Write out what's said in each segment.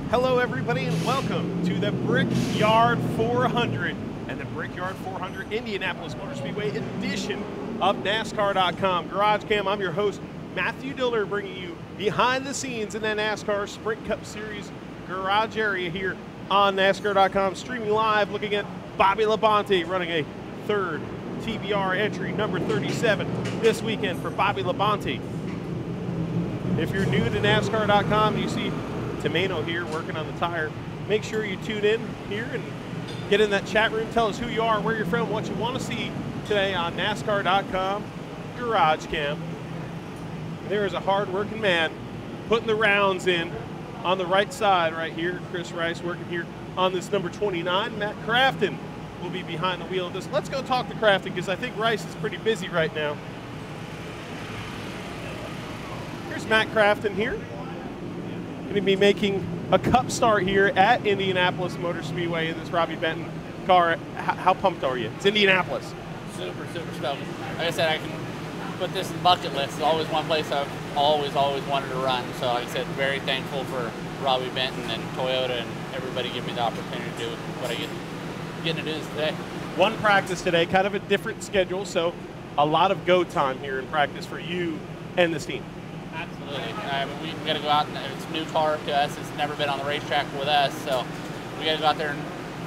Hello everybody and welcome to the Brickyard 400 and the Brickyard 400 Indianapolis Motor Speedway edition of NASCAR.com. GarageCam, I'm your host, Matthew Dillner, bringing you behind the scenes in the NASCAR Sprint Cup Series garage area here on NASCAR.com, streaming live, looking at Bobby Labonte running a third TBR entry, number 37, this weekend for Bobby Labonte. If you're new to NASCAR.com, you see Tomato here working on the tire. Make sure you tune in here and get in that chat room. Tell us who you are, where you're from, what you want to see today on NASCAR.com GarageCam. There is a hard-working man putting the rounds in on the right side right here. Chris Rice working here on this number 29. Matt Crafton will be behind the wheel of this. Let's go talk to Crafton because I think Rice is pretty busy right now. Here's Matt Crafton here. Going to be making a cup start here at Indianapolis Motor Speedway in this Robbie Benton car. How pumped are you? It's Indianapolis. Super stoked. Like I said, I can put this in the bucket list. It's always one place I've always wanted to run. So like I said, very thankful for Robbie Benton and Toyota and everybody giving me the opportunity to do what I get to do today. One practice today, kind of a different schedule, so a lot of go time here in practice for you and this team. Absolutely. We got to go out, and it's a new car to us. It's never been on the racetrack with us, so we got to go out there and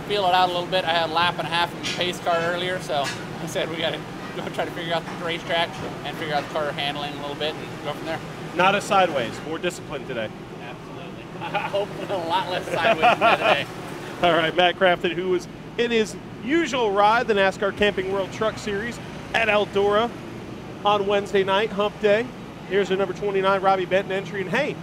feel it out a little bit. I had a lap and a half in the pace car earlier, so I said we got to go try to figure out the racetrack and figure out the car handling a little bit and go from there. Not as sideways, more disciplined today. Absolutely. I hope a lot less sideways than today. All right, Matt Crafton, who was in his usual ride, the NASCAR Camping World Truck Series at Eldora on Wednesday night, hump day. Here's their number 29, Robbie Benton entry. And hey,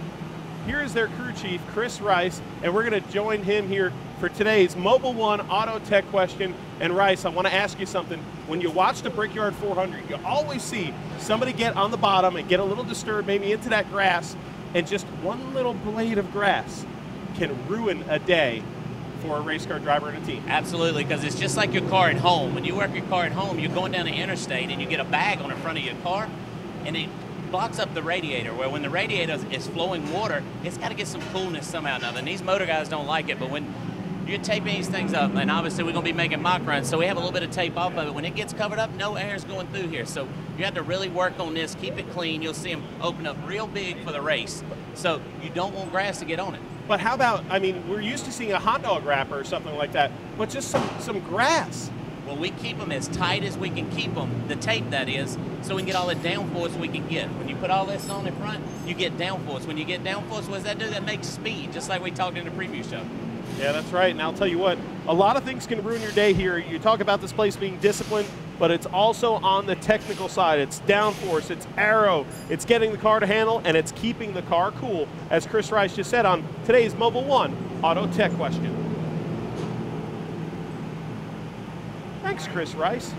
here is their crew chief, Chris Rice, and we're going to join him here for today's Mobile One Auto Tech question. And Rice, I want to ask you something. When you watch the Brickyard 400, you always see somebody get on the bottom and get a little disturbed, maybe into that grass, and just one little blade of grass can ruin a day for a race car driver and a team. Absolutely, because it's just like your car at home. When you work your car at home, you're going down the interstate and you get a bag on the front of your car, and it blocks up the radiator, where when the radiator is flowing water, it's got to get some coolness somehow or another. And these motor guys don't like it, but when you're taping these things up, and obviously we're going to be making mock runs, so we have a little bit of tape off of it. When it gets covered up, no air is going through here. So you have to really work on this, keep it clean. You'll see them open up real big for the race. So you don't want grass to get on it. But how about, I mean, we're used to seeing a hot dog wrapper or something like that, but just some grass. Well, we keep them as tight as we can keep them, the tape that is, so we can get all the downforce we can get. When you put all this on the front, you get downforce. When you get downforce, what does that do? That makes speed, just like we talked in the preview show. Yeah, that's right. And I'll tell you what, a lot of things can ruin your day here. You talk about this place being disciplined, but it's also on the technical side. It's downforce, it's aero, it's getting the car to handle, and it's keeping the car cool, as Chris Rice just said on today's Mobile One Auto Tech question. Thanks, Chris Rice.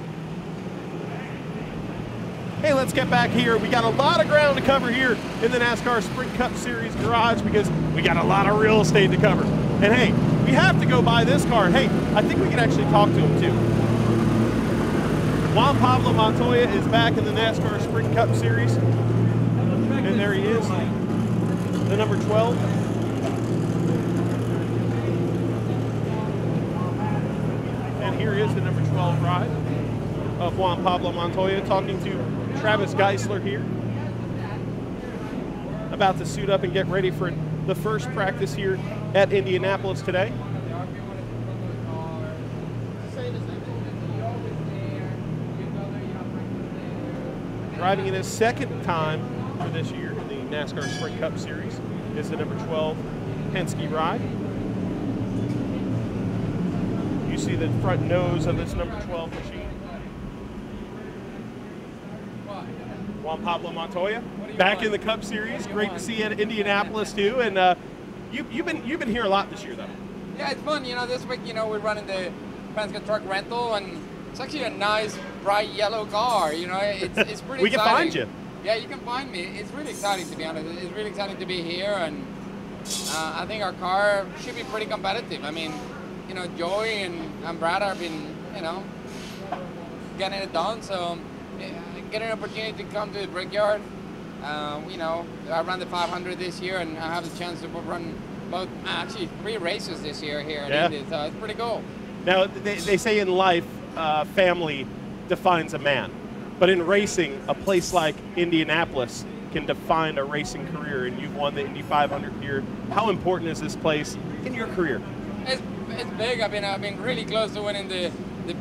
Hey, let's get back here. We got a lot of ground to cover here in the NASCAR Sprint Cup Series garage because we got a lot of real estate to cover. And hey, we have to go by this car. Hey, I think we can actually talk to him too. Juan Pablo Montoya is back in the NASCAR Sprint Cup Series. And there he is, the number 12. And here is the number 12 ride of Juan Pablo Montoya, talking to Travis Geisler here. About to suit up and get ready for the first practice here at Indianapolis today. Driving in his second time for this year in the NASCAR Sprint Cup Series is the number 12 Penske ride. You see the front nose of this number 12 machine. Juan Pablo Montoya back in the Cup Series. Great to see you at Indianapolis too. And you've been here a lot this year though. Yeah, it's fun. You know, this week we're running the Penske truck rental, and it's actually a nice bright yellow car. You know, it's pretty. We can exciting. find you. Yeah, you can find me. It's really exciting, to be honest. It's really exciting to be here, and I think our car should be pretty competitive. I mean, you know, Joey and Brad have been, you know, getting it done. So getting an opportunity to come to the Brickyard, you know, I ran the 500 this year, and I have the chance to run about actually 3 races this year here in Yeah. Indy, so it's pretty cool. Now, they say in life, family defines a man. But in racing, a place like Indianapolis can define a racing career, and you've won the Indy 500 here. How important is this place in your career? It's big. I've been really close to winning the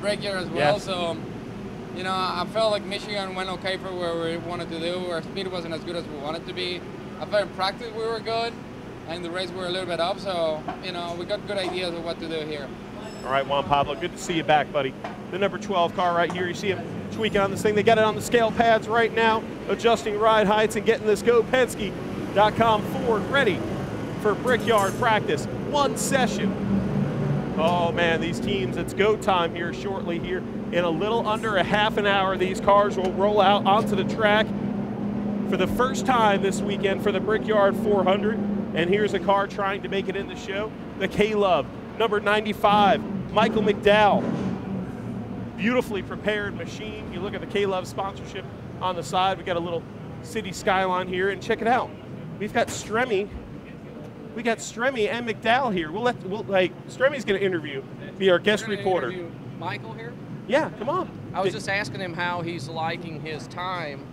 Brickyard as well. Yeah. So, you know, I felt like Michigan went okay for where we wanted to do. Our speed wasn't as good as we wanted to be. I felt in practice we were good, and the race we were a little bit up. So, you know, we got good ideas of what to do here. All right, Juan Pablo, good to see you back, buddy. The number 12 car right here, you see him tweaking on this thing. They got it on the scale pads right now, adjusting ride heights and getting this GoPenske.com Ford ready for Brickyard practice. 1 session. Oh man, these teams, it's go time here shortly here. In a little under a half an hour, these cars will roll out onto the track for the first time this weekend for the Brickyard 400. And here's a car trying to make it in the show, the K-Love, number 95, Michael McDowell. Beautifully prepared machine. You look at the K-Love sponsorship on the side. We got a little city skyline here, and check it out. We've got Stremme. We got Stremme and McDowell here. Stremme's going to interview, be our guest reporter. Michael here? Yeah, come on. I was just asking him how he's liking his time,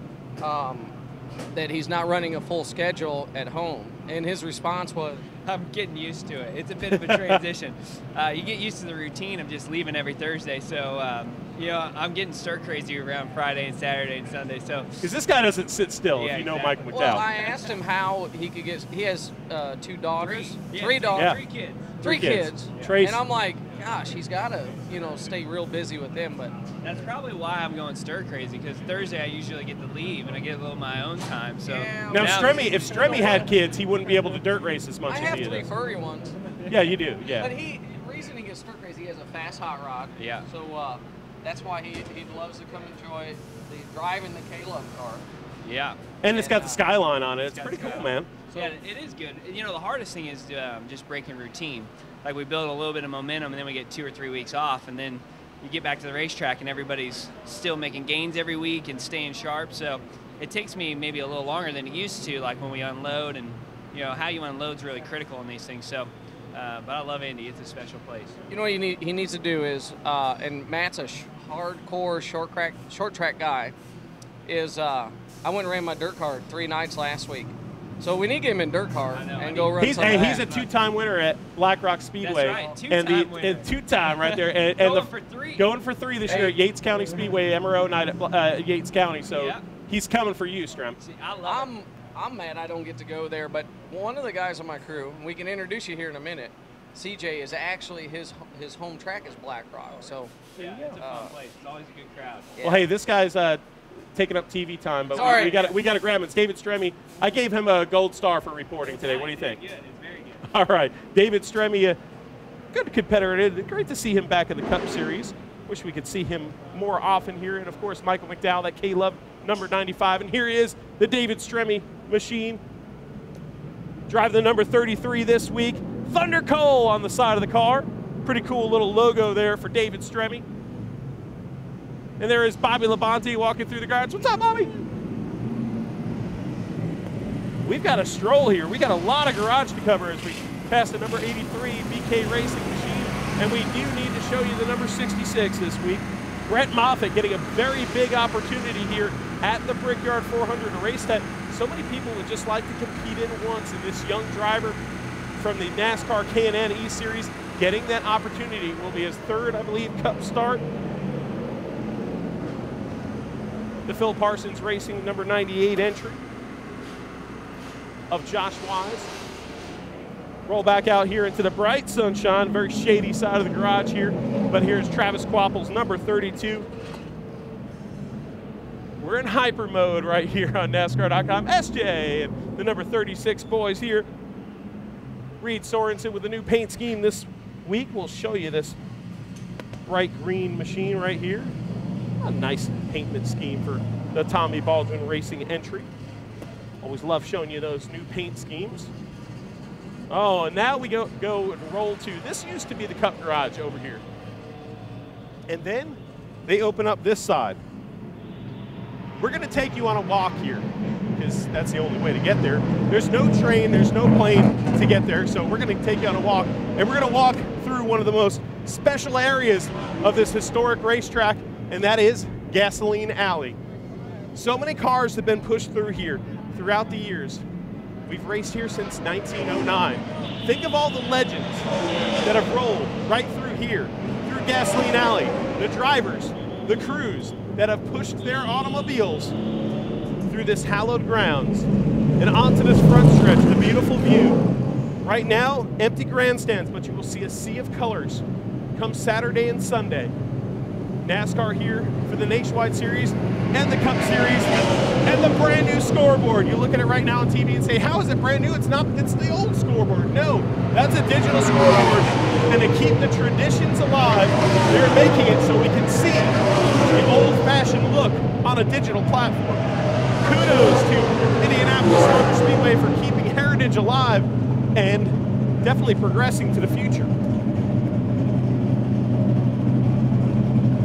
that he's not running a full schedule at home. And his response was, I'm getting used to it. It's a bit of a transition. You get used to the routine of just leaving every Thursday. So, you know, I'm getting stir crazy around Friday and Saturday and Sunday. So, because this guy doesn't sit still, Yeah, if you know exactly. Michael McDowell. well, I asked him how he could get, he has 2 daughters, yeah, 3 daughters, Yeah. 3 kids. 3 kids. Trace. And I'm like, gosh, he's got to, you know, stay real busy with them. But That's probably why I'm going stir crazy, because Thursday I usually get to leave and I get a little of my own time. So Yeah, Now, now- Stremme, if Stremme had kids, he wouldn't be able to dirt race as much I as have he 3 does. furry ones. Yeah, you do, yeah. But the reason he gets stir crazy, he has a fast hot rod. Yeah. So that's why he loves to come enjoy the driving the K-Love car. yeah. And it's got the skyline on it. It's got pretty the cool, skyline. man. So Yeah, it is good. You know, the hardest thing is just breaking routine. Like, we build a little bit of momentum, and then we get 2 or 3 weeks off, and then you get back to the racetrack, and everybody's still making gains every week and staying sharp. So it takes me maybe a little longer than it used to, like when we unload, and, you know, how you unload is really critical in these things. So, but I love Indy. It's a special place. you know what he needs to do is, and Matt's a hardcore short track guy, is I went and ran my dirt car 3 nights last week. So we need to get him in dirt car and go run some of that. He's a 2-time winner at Black Rock Speedway. That's right, 2-time winner. And 2-time right there. And Going the, for 3. Going for 3 this year at Yates County Speedway, MRO night at Yates County. So Yeah. he's coming for you, Stremme. See, I love it. I'm mad I don't get to go there, but one of the guys on my crew, and we can introduce you here in a minute, CJ, is actually his home track is Black Rock. So Yeah, it's a fun place. It's always a good crowd. Well, hey, this guy's taking up TV time, but Sorry. we got to grab him. It's David Stremme. I gave him a gold star for reporting today. What do you think? Good. It's very good. All right, David Stremme, good competitor. Great to see him back in the Cup Series. Wish we could see him more often here. And of course, Michael McDowell, that K-Love number 95. And here is the David Stremme machine. Driving the number 33 this week. Thunder Cole on the side of the car. Pretty cool little logo there for David Stremme. And there is Bobby Labonte walking through the garage. What's up, Bobby? We've got a stroll here. We got a lot of garage to cover as we pass the number 83 BK Racing machine. And we do need to show you the number 66 this week. Brett Moffitt getting a very big opportunity here at the Brickyard 400, a race that so many people would just like to compete in once. And this young driver from the NASCAR K&N E-Series getting that opportunity will be his 3rd, I believe, Cup start. The Phil Parsons Racing number 98 entry of Josh Wise. Roll back out here into the bright sunshine, very shady side of the garage here. But here's Travis Quapple's number 32. We're in hyper mode right here on NASCAR.com. SJ and the number 36 boys here. Reed Sorensen with a new paint scheme this week. We'll show you this bright green machine right here. A nice paintment scheme for the Tommy Baldwin Racing entry. Always love showing you those new paint schemes. Oh, and now we go and roll to, this used to be the Cup garage over here. And then they open up this side. We're gonna take you on a walk here. because that's the only way to get there. There's no train, there's no plane to get there, so we're going to take you on a walk, and we're going to walk through one of the most special areas of this historic racetrack, and that is Gasoline Alley. So many cars have been pushed through here throughout the years. We've raced here since 1909. Think of all the legends that have rolled right through here, through Gasoline Alley, the drivers, the crews that have pushed their automobiles through this hallowed grounds and onto this front stretch, the beautiful view. Right now, empty grandstands, but you will see a sea of colors come Saturday and Sunday. NASCAR here for the Nationwide Series and the Cup Series and the brand new scoreboard. You look at it right now on TV and say, how is it brand new? It's not, it's the old scoreboard. No, that's a digital scoreboard. And to keep the traditions alive, they're making it so we can see the old-fashioned look on a digital platform. Kudos to Indianapolis Motor Speedway for keeping heritage alive and definitely progressing to the future.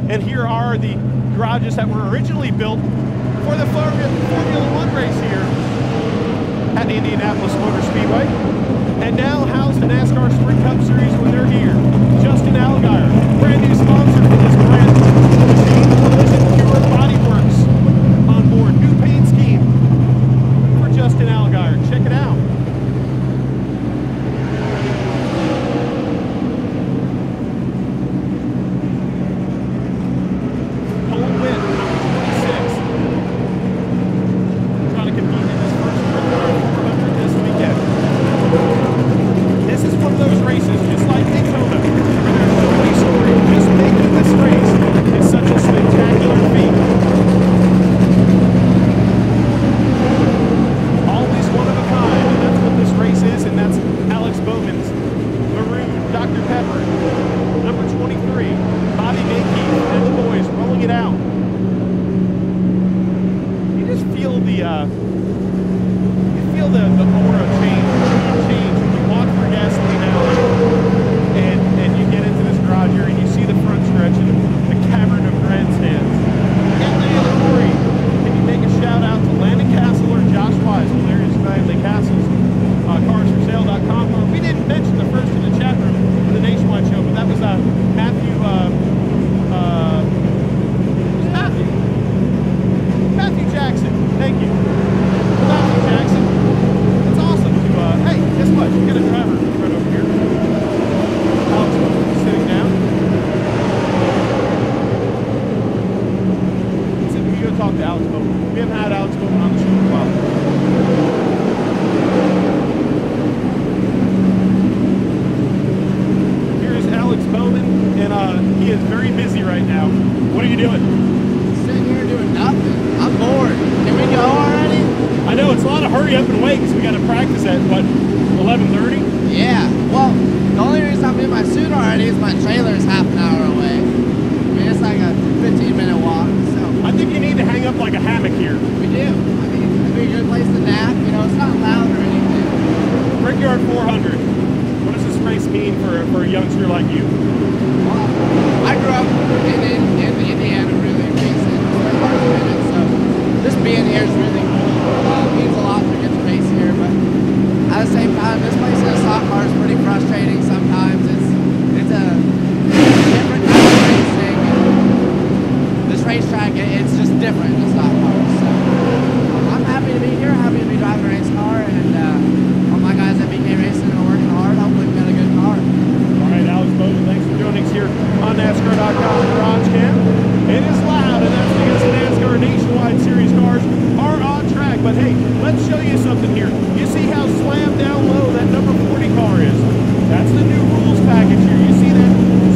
And here are the garages that were originally built for the Formula One race here at the Indianapolis Motor Speedway. And now house the NASCAR Sprint Cup Series when they're here. Justin Allgaier, brand new sponsor for this brand. Collision Cure Body Works on board. New paint scheme for Justin Allgaier. Check it out. Brickyard 400. What does this race mean for a youngster like you? Well, I grew up in Indiana, really, racing. So just being here is really cool. Means a lot to get to race here, but at the same time, this place in a stock car is pretty frustrating sometimes. It's a different kind of racing. This racetrack, it's just different than stock cars. So I'm happy to be here, happy to be driving a race car, and all my guys at BK Racing are working hard. Hopefully we got a good car. All right, Alex Bowden, thanks for joining us here on NASCAR.com GarageCam. It is loud, and that's because the NASCAR Nationwide Series cars are on track. But hey, let's show you something here. You see how slammed down low that number 40 car is? That's the new rules package here. You see that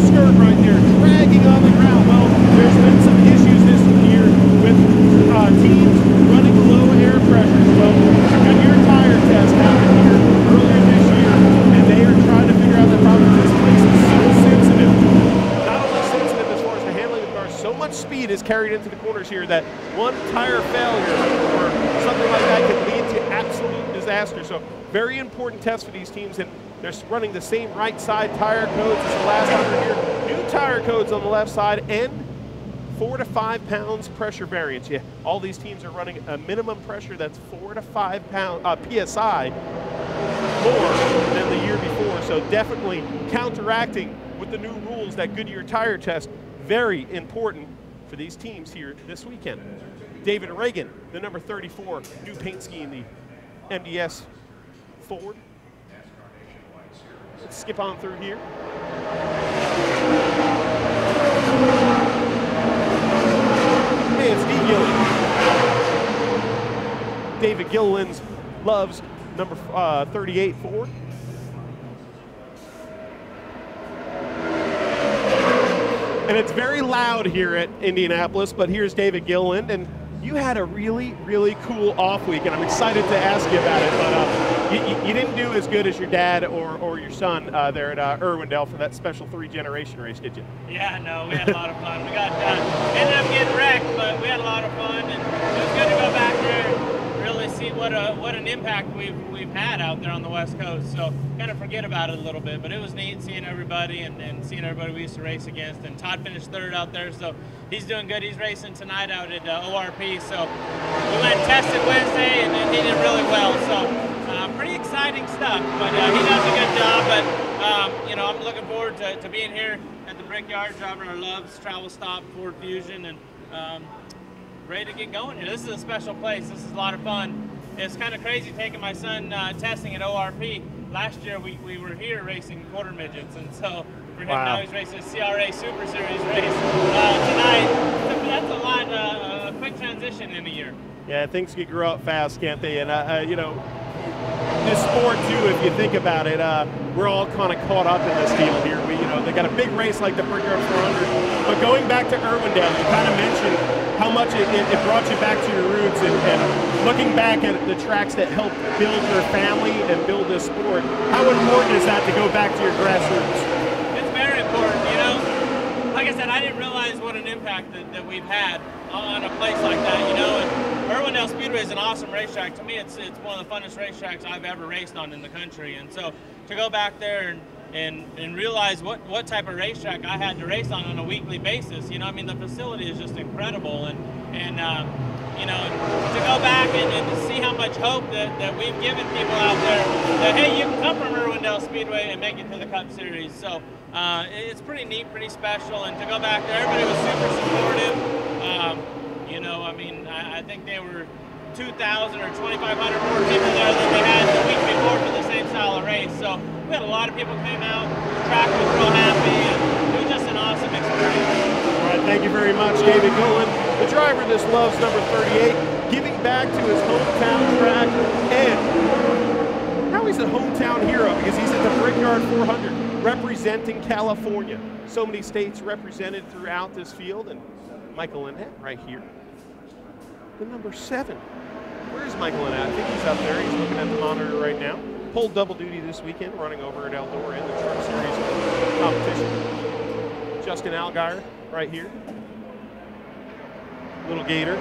skirt right there dragging on the ground. Well, there's been some issues this year with teams running low air pressures. Well, a Goodyear tire test happened here earlier this year, and they are trying to figure out the problem. This place is so sensitive. Not only sensitive as far as the handling of the car, so much speed is carried into the corners here that one tire failure or something like that can lead to absolute disaster. So very important test for these teams, and they're running the same right side tire codes as the last 100 here. New tire codes on the left side and 4 to 5 pounds pressure variance. Yeah, all these teams are running a minimum pressure that's 4 to 5 pounds PSI more than the year before. So definitely counteracting with the new rules, that Goodyear tire test, very important for these teams here this weekend. David Reagan, the number 34, new paint scheme, the MDS Ford. Let's skip on through here. Hey, it's D. Gilliland. David Gilliland loves number 38 Ford. And it's very loud here at Indianapolis, but here's David Gilliland, and you had a really, really cool off week, and I'm excited to ask you about it, but you didn't do as good as your dad or your son there at Irwindale for that special 3-generation race, did you? Yeah, no, we had a lot of fun. We got ended up getting wrecked, but we had a lot of fun, and it was good to go back there and really see what an impact we've had out there on the West Coast. So kind of forget about it a little bit, but it was neat seeing everybody and seeing everybody we used to race against. And Todd finished 3rd out there, so he's doing good. He's racing tonight out at ORP. So we went and tested Wednesday, and he did really well. So pretty exciting stuff, but he does a good job. But you know, I'm looking forward to being here at the Brickyard, driving our Loves Travel Stop Ford Fusion, and ready to get going here. This is a special place. This is a lot of fun. It's kind of crazy taking my son testing at ORP. Last year we were here racing quarter midgets, and so for him now he's racing a CRA Super Series race tonight. That's a lot, a quick transition in a year. Yeah, things can grow up fast, can't they? And you know, this sport too, if you think about it, we're all kind of caught up in this deal here. They got a big race like the Brickyard 400, but going back to Irwindale, you kind of mentioned how much it brought you back to your roots, and looking back at the tracks that helped build your family and build this sport, how important is that to go back to your grassroots? It's very important, you know. Like I said, I didn't realize what an impact that we've had on a place like that, you know. And Irwindale Speedway is an awesome racetrack. To me, it's one of the funnest racetracks I've ever raced on in the country, and so to go back there and realize what type of racetrack I had to race on a weekly basis. You know, I mean, the facility is just incredible, and you know, to go back and to see how much hope that we've given people out there that, hey, you can come from Irwindale Speedway and make it to the Cup Series. So it's pretty neat, pretty special, and to go back there, everybody was super supportive. You know, I mean, I think they were 2,000 or 2,500 more people there than they had the week before for the same style of race. So we had a lot of people came out, the track was real happy, and it was just an awesome experience. All right, thank you very much, David Gilliland, the driver this loves number 38, giving back to his hometown track, and now he's a hometown hero because he's at the Brickyard 400, representing California. So many states represented throughout this field, and Michael Lynette right here, the number 7. Where's Michael Lynette? I think he's up there. He's looking at the monitor right now. Pulled double duty this weekend, running over at Eldora in the Truck Series competition. Justin Allgaier right here. Little Gator.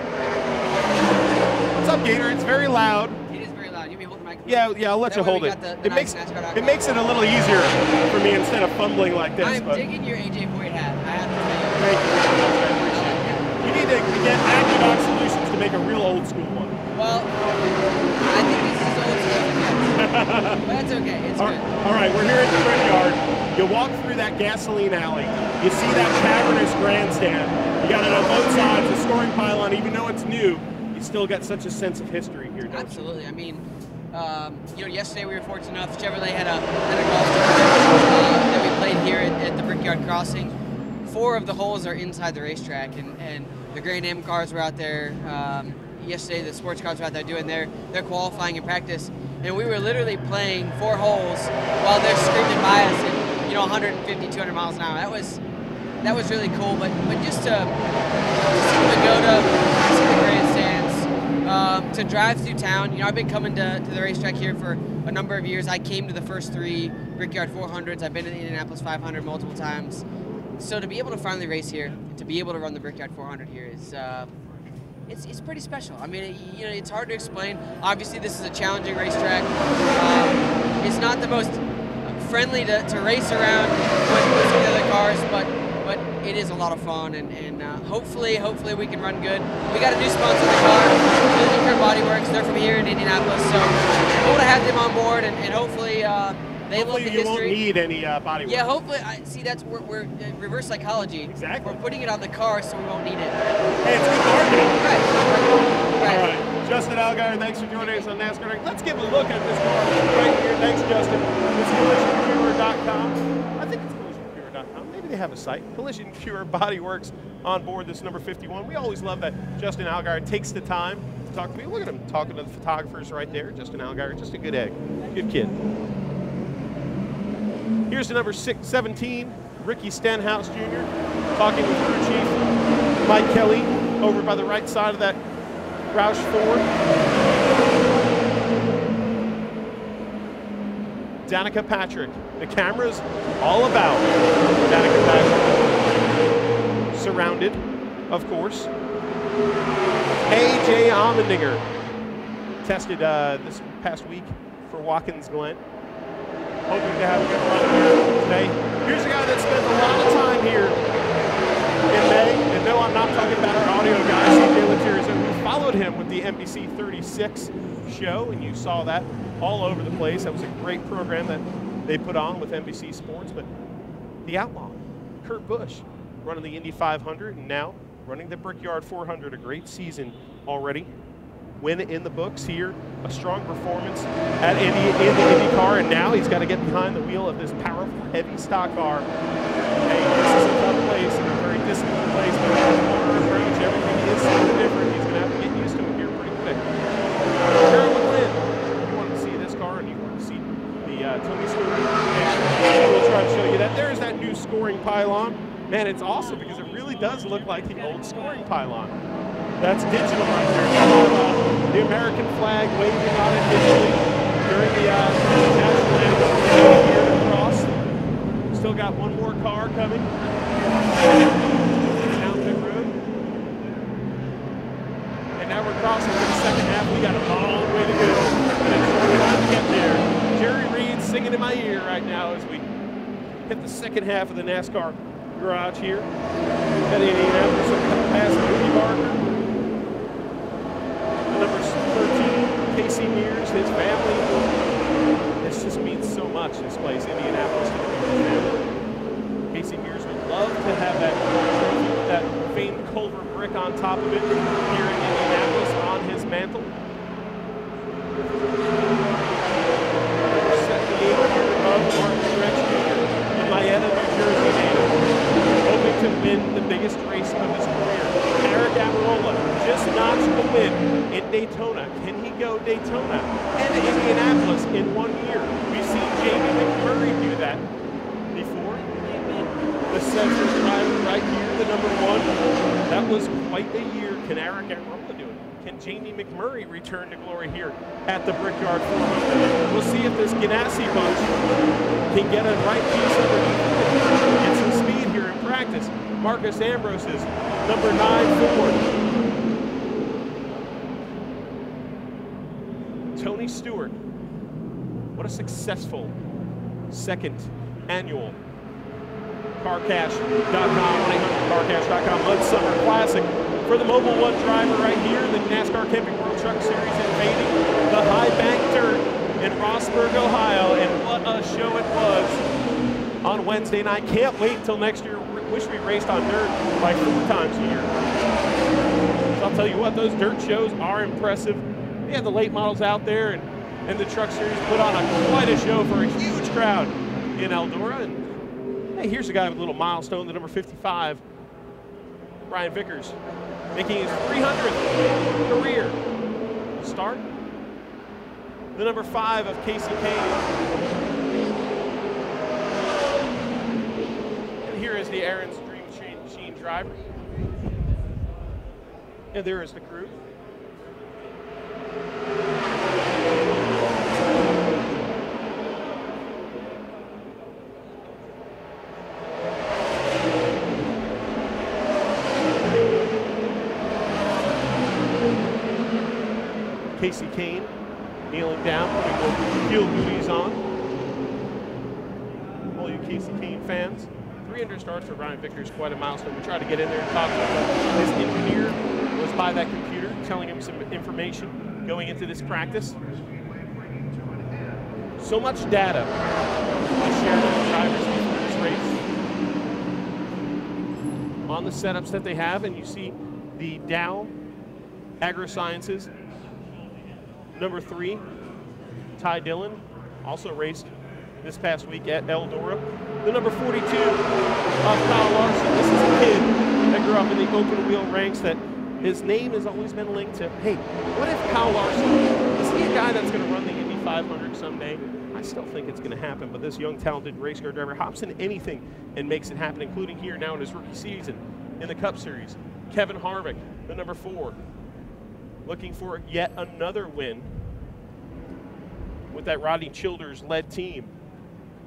What's up, Gator? It's very loud. It is very loud. You may hold the microphone. Yeah, I'll let you hold it. It makes it a little easier for me instead of fumbling like this. I'm digging your AJ Boyd hat. I have to say. Thank you very much. I appreciate it. You need to get AccuDoc Solutions to make a real old school one. Well, I think this is old school. But that's okay. It's good. All right, we're here at the Brickyard. You walk through that gasoline alley. You see that cavernous grandstand. You got it on both sides, a scoring pylon. Even though it's new, you still got such a sense of history here, don't you? Absolutely. I mean, you know, yesterday we were fortunate enough. Chevrolet had a golf tournament that we played here at the Brickyard Crossing. 4 of the holes are inside the racetrack, and the Grand Am cars were out there. Yesterday, the sports cars were out there doing their qualifying and practice, and we were literally playing 4 holes while they're screaming by us at 150, 200 miles an hour. That was really cool. But just to see the pagoda, see the grandstands, to drive through town. You know, I've been coming to the racetrack here for a number of years. I came to the first 3 Brickyard 400s. I've been to the Indianapolis 500 multiple times. So to be able to finally race here, to be able to run the Brickyard 400 here is. It's pretty special. I mean, it's hard to explain. Obviously, this is a challenging racetrack. It's not the most friendly to race around with some of the other cars, but it is a lot of fun, and hopefully we can run good. We got a new sponsor in the car, Dillon Body Works. They're from here in Indianapolis, so I want to have them on board, and hopefully they love the history. You won't need any body work. Yeah, hopefully. See, that's we're reverse psychology. Exactly. We're putting it on the car, so we won't need it. Hey, it's good marketing. Right. All right. Justin Allgaier, thanks for joining us on NASCAR. Let's give a look at this car right here. Thanks, Justin. It's collisioncure.com. I think it's collisioncure.com. Maybe they have a site. Collision Cure Body Works on board this number 51. We always love that Justin Allgaier takes the time to talk to me. Look at him talking to the photographers right there. Justin Allgaier, just a good egg. Good kid. Here's the number 17, Ricky Stenhouse Jr., talking with crew chief Mike Kelly over by the right side of that Roush Ford. Danica Patrick. The camera's all about Danica Patrick. Surrounded, of course. A.J. Allmendinger tested this past week for Watkins Glen. Hoping to have a good run here today. Here's a guy that spent a lot of time here in May. And no, I'm not talking about our audio guy, CJ Latiers, who followed him with the NBC 36 show, and you saw that all over the place. That was a great program that they put on with NBC Sports. But the outlaw, Kurt Busch, running the Indy 500 and now running the Brickyard 400. A great season already. Win in the books here, a strong performance at Indy in the IndyCar, and now he's got to get behind the wheel of this powerful, heavy stock car. Hey, this is a tough place and a very disciplined place, but on the corner approach, everything is slightly different. He's going to have to get used to it here pretty quick. Gilliland, you want to see this car and you want to see the Tony Stewart, and we'll try to show you that. There's that new scoring pylon. Man, it's awesome because it really does look like the old scoring pylon. That's digital right there. The American flag waving on it digitally during the national anthem here across. Still got one more car coming down the road. And now we're crossing to the second half. We got a long way to go. And it's time to get there. Jerry Reed's singing in my ear right now as we hit the second half of the NASCAR garage here. At Indianapolis, past Rudy Barker. Number 13, Casey Mears, his family. This just means so much, this place, Indianapolis, to the family. Casey Mears would love to have that trophy with that famed Culver brick on top of it here in Indianapolis on his mantle. 78 year of Martin Truex Jr. in Mayetta, New Jersey, native, hoping to win the biggest race of his career. Eric Amarola just notched the win in Daytona. Can he go Daytona and Indianapolis in 1 year? We've seen Jamie McMurray do that before. The Central driver right here, the number 1. That was quite a year. Can Eric Amarola do it? Can Jamie McMurray return to glory here at the Brickyard 400? We'll see if this Ganassi bunch can get a right piece underneath, get some speed here in practice. Marcus Ambrose's number 9 Ford. Tony Stewart. What a successful second annual CarCash.com, 1-800-CarCash.com Mud Summer Classic. For the Mobil 1 driver right here, the NASCAR Camping World Truck Series invading the high bank dirt in Rossburg, Ohio. And what a show it was on Wednesday night. Can't wait till next year. Wish we raced on dirt like 4 times a year. So I'll tell you what, those dirt shows are impressive. We had the late models out there, and the Truck Series put on quite a show for a huge crowd in Eldora. And hey, here's a guy with a little milestone, the number 55, Brian Vickers, making his 300th career start. The number 5 of Casey Kane. And here is the Aaron's Dream Machine driver. And there is the crew. Casey Kane kneeling down, putting the field booties on. All you Casey Kane fans, 300 starts for Brian Vickers, quite a milestone. We tried to get in there and talk to him. His engineer was by that computer telling him some information going into this practice. So much data was shared with the drivers before this race on the setups that they have, and you see the Dow Agri-Sciences number 3, Ty Dillon, also raced this past week at Eldora. The number 42 of Kyle Larson. This is a kid that grew up in the open wheel ranks that his name has always been linked to, hey, what if Kyle Larson, is he a guy that's going to run the Indy 500 someday? I still think it's going to happen, but this young, talented race car driver hops into anything and makes it happen, including here now in his rookie season in the Cup Series. Kevin Harvick, the number 4, looking for yet another win with that Rodney Childers-led team.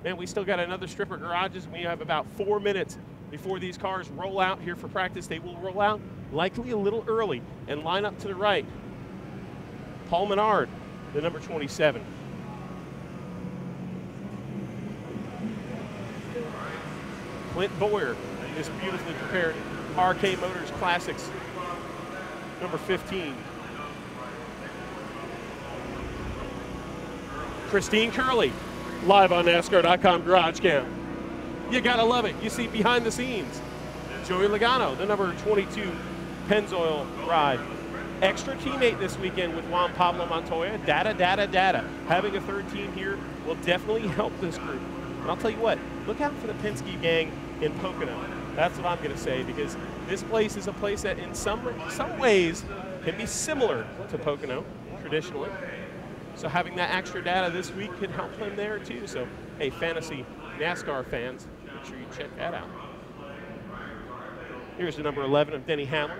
Man, we still got another strip of garages. We have about 4 minutes before these cars roll out here for practice. They will roll out likely a little early and line up to the right. Paul Menard, the number 27. Clint Boyer is beautifully prepared. RK Motors Classics, number 15. Christine Curley, live on NASCAR.com GarageCam. You gotta love it. You see behind the scenes. Joey Logano, the number 22 Pennzoil ride. Extra teammate this weekend with Juan Pablo Montoya. Data. Having a third team here will definitely help this group. And I'll tell you what, look out for the Penske gang in Pocono. That's what I'm going to say, because this place is a place that in some ways can be similar to Pocono traditionally. So having that extra data this week could help them there too. So, hey, fantasy NASCAR fans, make sure you check that out. Here's the number 11 of Denny Hamlin.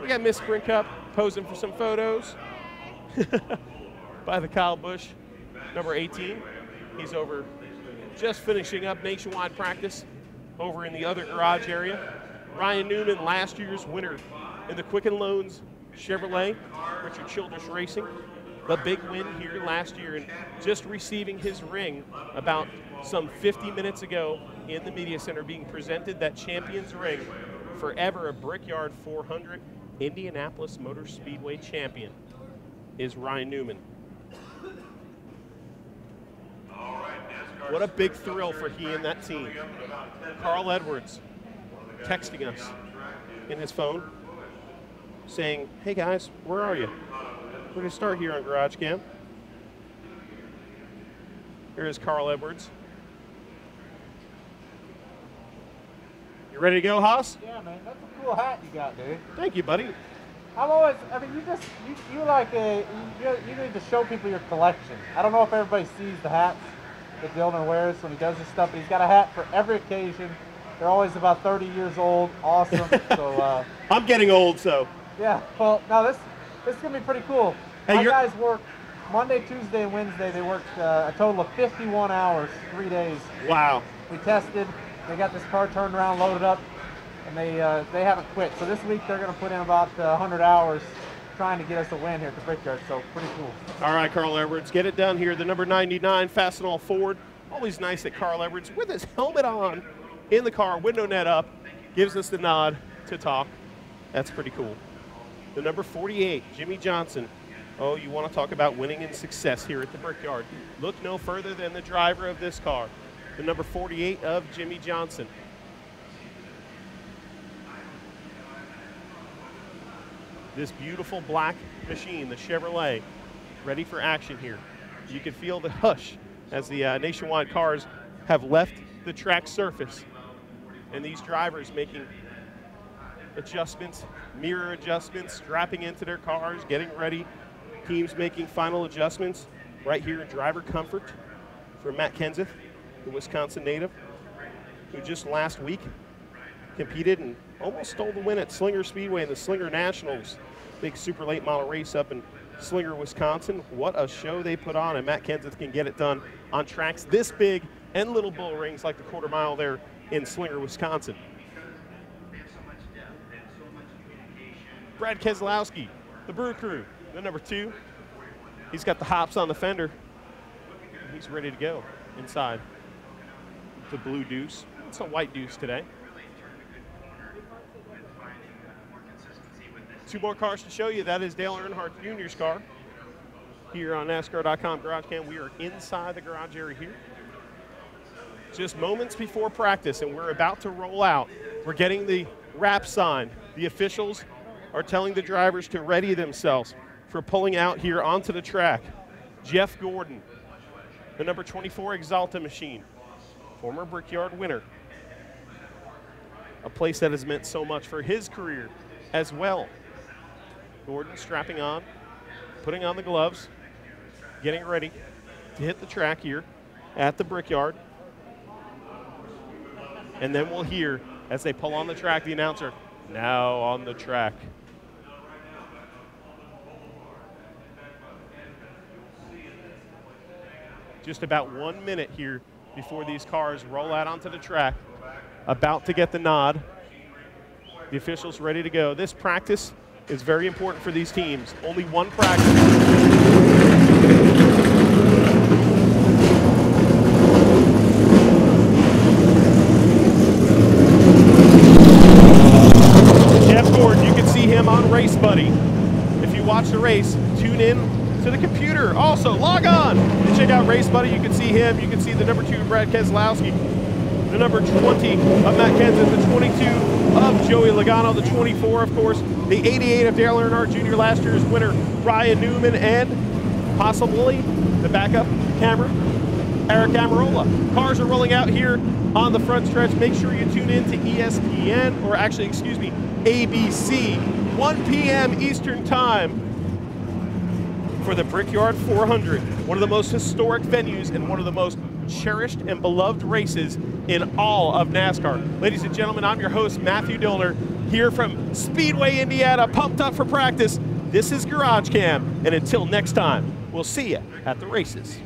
We got Miss Sprint Cup posing for some photos by the Kyle Busch, number 18. He's over just finishing up nationwide practice over in the other garage area. Ryan Newman, last year's winner in the Quicken Loans Chevrolet, Richard Childress Racing. The big win here last year, and just receiving his ring about some 50 minutes ago in the media center, being presented that champion's ring, forever a Brickyard 400 Indianapolis Motor Speedway champion, is Ryan Newman. What a big thrill for he and that team. Carl Edwards texting us in his phone saying, hey guys, where are you? We're going to start here on GarageCam. Here is Carl Edwards. You ready to go, Haas? Yeah, man, that's a cool hat you got, dude. Thank you, buddy. I'm always, I mean, you need to show people your collection. I don't know if everybody sees the hats that Dillner wears when he does this stuff, but he's got a hat for every occasion. They're always about 30 years old. Awesome. So I'm getting old, so. Yeah, well, no, this is going to be pretty cool. Hey, my guys work Monday, Tuesday, and Wednesday. They worked a total of 51 hours, 3 days. Wow. We tested. They got this car turned around, loaded up, and they haven't quit. So this week they're going to put in about 100 hours trying to get us a win here at the Brickyard. So pretty cool. All right, Carl Edwards, get it done here. The number 99 Fastenal Ford. Always nice that Carl Edwards, with his helmet on in the car, window net up, gives us the nod to talk. That's pretty cool. The number 48, Jimmie Johnson. Oh, you want to talk about winning and success here at the Brickyard. Look no further than the driver of this car, the number 48 of Jimmie Johnson. This beautiful black machine, the Chevrolet, ready for action here. You can feel the hush as the nationwide cars have left the track surface, and these drivers making adjustments, mirror adjustments, strapping into their cars, getting ready. Teams making final adjustments right here in driver comfort for Matt Kenseth, the Wisconsin native, who just last week competed and almost stole the win at Slinger Speedway in the Slinger Nationals, big super late model race up in Slinger, Wisconsin. What a show they put on, and Matt Kenseth can get it done on tracks this big and little bull rings like the quarter mile there in Slinger, Wisconsin. Brad Keslowski, the Brew Crew, the number 2. He's got the hops on the fender. He's ready to go inside the Blue Deuce. It's a white deuce today. 2 more cars to show you. That is Dale Earnhardt Jr.'s car here on NASCAR.com GarageCam. We are inside the garage area here. Just moments before practice, and we're about to roll out. We're getting the wrap sign. The officials are telling the drivers to ready themselves for pulling out here onto the track. Jeff Gordon, the number 24 Exalta machine, former Brickyard winner. A place that has meant so much for his career as well. Gordon strapping on, putting on the gloves, getting ready to hit the track here at the Brickyard. And then we'll hear, as they pull on the track, the announcer, now on the track. Just about 1 minute here before these cars roll out onto the track, about to get the nod. The officials ready to go. This practice is very important for these teams. Only one practice. Jeff Gordon, you can see him on Race Buddy. If you watch the race, tune in to the computer. Also, log on and check out Race Buddy. You can see him. You can see the number 2 Brad Keslowski, the number 20 of Matt Kenseth, the 22 of Joey Logano, the 24, of course, the 88 of Dale Earnhardt Jr., last year's winner, Ryan Newman, and possibly the backup camera, Eric Amarola. Cars are rolling out here on the front stretch. Make sure you tune in to ESPN, or actually, excuse me, ABC, 1 p.m. Eastern Time for the Brickyard 400, one of the most historic venues and one of the most cherished and beloved races in all of NASCAR. Ladies and gentlemen, I'm your host, Matthew Dillner, here from Speedway, Indiana, pumped up for practice. This is GarageCam, and until next time, we'll see you at the races.